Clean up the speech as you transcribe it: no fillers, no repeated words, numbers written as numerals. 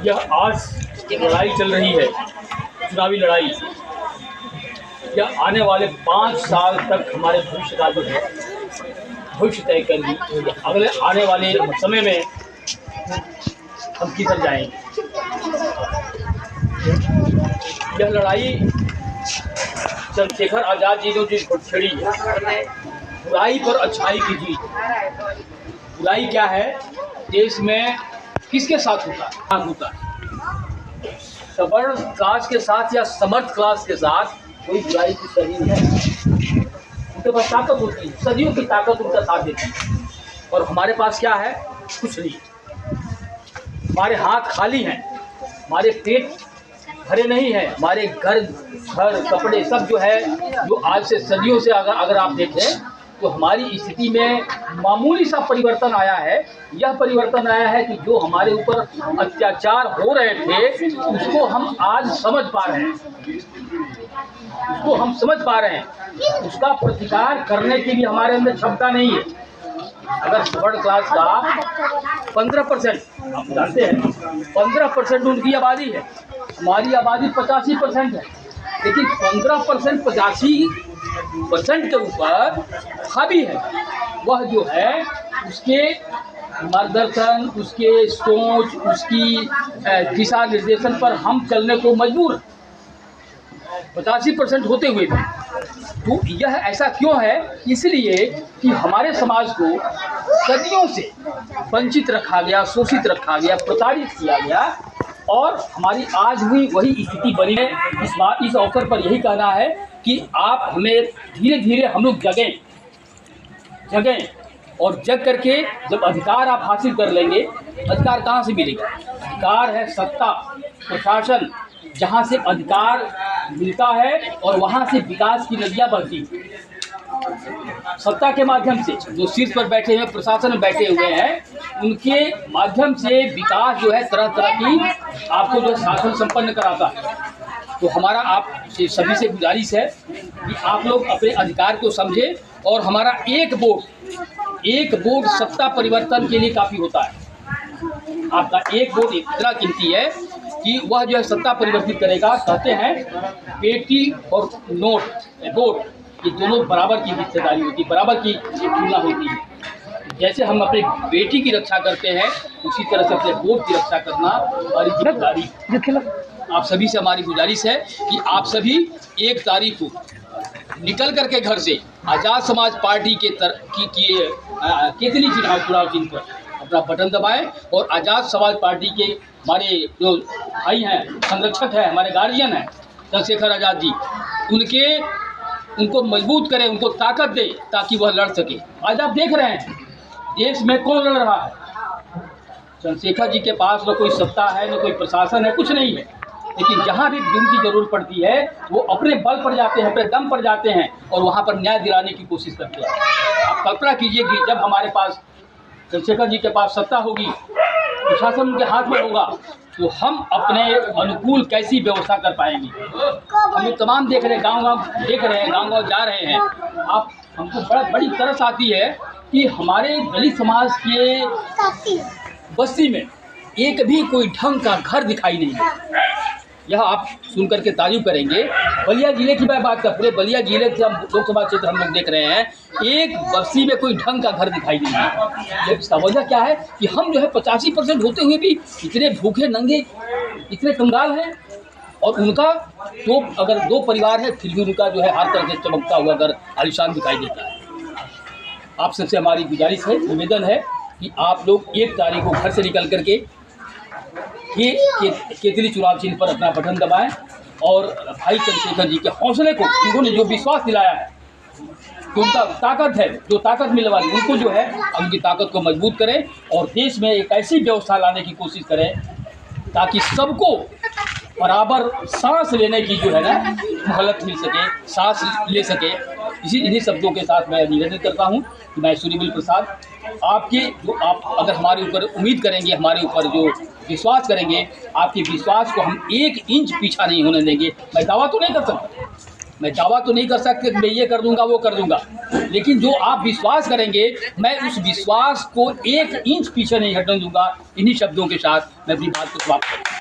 यह आज लड़ाई चल रही है, चुनावी लड़ाई। यह आने वाले 5 साल तक हमारे भविष्य का जो है भविष्य तय करेगी। अगले आने वाले समय में हम किधर जाएंगे। यह लड़ाई चंद्रशेखर आज़ाद जी ने जो छेड़ी है, बुराई पर अच्छाई की जीत। बुराई क्या है, देश में किसके साथ होता है? सवर्ण क्लास के साथ या समर्थ क्लास के साथ कोई बुराई की सही है। उनके पास ताकत होती है, सदियों की ताकत उनका साथ देती है। और हमारे पास क्या है? कुछ नहीं। हमारे हाथ खाली हैं, हमारे पेट भरे नहीं हैं, हमारे घर कपड़े सब जो है, जो आज से सदियों से अगर आप देखें तो हमारी स्थिति में मामूली सा परिवर्तन आया है। यह परिवर्तन आया है कि जो हमारे ऊपर अत्याचार हो रहे थे उसको हम आज समझ पा रहे हैं, उसका प्रतिकार करने की भी हमारे अंदर क्षमता नहीं है। अगर सवर्ण क्लास का 15%, आप जानते हैं 15% उनकी आबादी है, हमारी आबादी 85% है, लेकिन 15% 85% के ऊपर हावी है। वह जो है उसके मार्गदर्शन, उसके सोच, उसकी दिशा निर्देशन पर हम चलने को मजबूर 85% होते हुए भी। तो यह ऐसा क्यों है? इसलिए कि हमारे समाज को सदियों से वंचित रखा गया, शोषित रखा गया, प्रताड़ित किया गया, और हमारी आज हुई वही स्थिति बनी है। इस अवसर पर यही कहना है कि आप हमें धीरे धीरे हम लोग जगें, और जग करके जब अधिकार आप हासिल कर लेंगे, अधिकार कहाँ से मिलेगा? अधिकार है सत्ता, प्रशासन, जहाँ से अधिकार मिलता है और वहाँ से विकास की नदियाँ बहती। सत्ता के माध्यम से जो शीर्ष पर बैठे हुए प्रशासन में बैठे हुए हैं, उनके माध्यम से विकास जो है तरह तरह की आपको जो शासन संपन्न कराता है। तो हमारा आप सभी से गुजारिश है कि आप लोग अपने अधिकार को समझें, और हमारा एक वोट सत्ता परिवर्तन के लिए काफ़ी होता है। आपका एक वोट इतना कीमती है कि वह जो है सत्ता परिवर्तित करेगा। कहते हैं बेटी और वोट ये दोनों बराबर की हिस्सेदारी होती है, बराबर की तुलना होती है। जैसे हम अपनी बेटी की रक्षा करते हैं, उसी तरह से अपने वोट की रक्षा करना हमारी जिम्मेदारी। आप सभी से हमारी गुजारिश है कि आप सभी 1 तारीख को निकल करके घर से आज़ाद समाज पार्टी के केतली चुनाव चिन्ह पर अपना बटन दबाएं, और आज़ाद समाज पार्टी के हमारे जो भाई हैं, संरक्षक हैं, हमारे गार्जियन हैं चंद्रशेखर आज़ाद जी, उनको मजबूत करें, उनको ताकत दें ताकि वह लड़ सके। आज आप देख रहे हैं देश में कौन लड़ रहा है? चंद्रशेखर जी के पास न कोई सत्ता है, न कोई प्रशासन है, कुछ नहीं है, लेकिन जहाँ भी उनकी ज़रूरत पड़ती है वो अपने बल पर जाते हैं, अपने दम पर जाते हैं, और वहाँ पर न्याय दिलाने की कोशिश करते हैं। आप कल्पना कीजिए कि जब हमारे पास चंद्रशेखर जी के पास सत्ता होगी, प्रशासन उनके हाथ में होगा, तो हम अपने अनुकूल कैसी व्यवस्था कर पाएंगे। हम लोग तमाम देख रहे हैं, गाँव जा रहे हैं। आप हमको बड़ी तरस आती है कि हमारे दलित समाज के बस्ती में एक भी कोई ढंग का घर दिखाई नहीं है। यह आप सुन करके तारीफ करेंगे। बलिया जिले की मैं बात कर, पूरे बलिया जिले के लोकसभा क्षेत्र हम लोग देख रहे हैं, एक बस्ती में कोई ढंग का घर दिखाई नहीं है। इसका वजह क्या है कि हम जो है 85% होते हुए भी इतने भूखे नंगे, इतने कंगाल हैं, और उनका अगर 2 परिवार है फिर भी उनका जो है हर तरह से चमकता हुआ घर आलिशान दिखाई देता है। आप सबसे हमारी गुजारिश है, निवेदन है कि आप लोग 1 तारीख को घर से निकल करके केतली चुनाव चिन्ह पर अपना बटन दबाएं, और भाई चंद्रशेखर जी के हौसले को, उन्होंने जो विश्वास दिलाया है कि उनका ताकत है, जो ताकत मिलने वाली, उनको जो है उनकी ताकत को मजबूत करें, और देश में एक ऐसी व्यवस्था लाने की कोशिश करें ताकि सबको बराबर सांस लेने की जो है ना मोहलत मिल सके, सांस ले सके। इन्हीं शब्दों के साथ मैं निवेदन करता हूँ कि मैं सूर्यबल प्रसाद, आप अगर हमारे ऊपर उम्मीद करेंगे, हमारे ऊपर जो विश्वास करेंगे, आपके विश्वास को हम 1 इंच पीछा नहीं होने देंगे। मैं दावा तो नहीं कर सकता, मैं दावा तो नहीं कर सकता कि मैं ये कर दूंगा वो कर दूंगा, लेकिन जो आप विश्वास करेंगे मैं उस विश्वास को 1 इंच पीछे नहीं हटने दूंगा। इन्हीं शब्दों के साथ मैं अपनी बात को समाप्त करूँगा।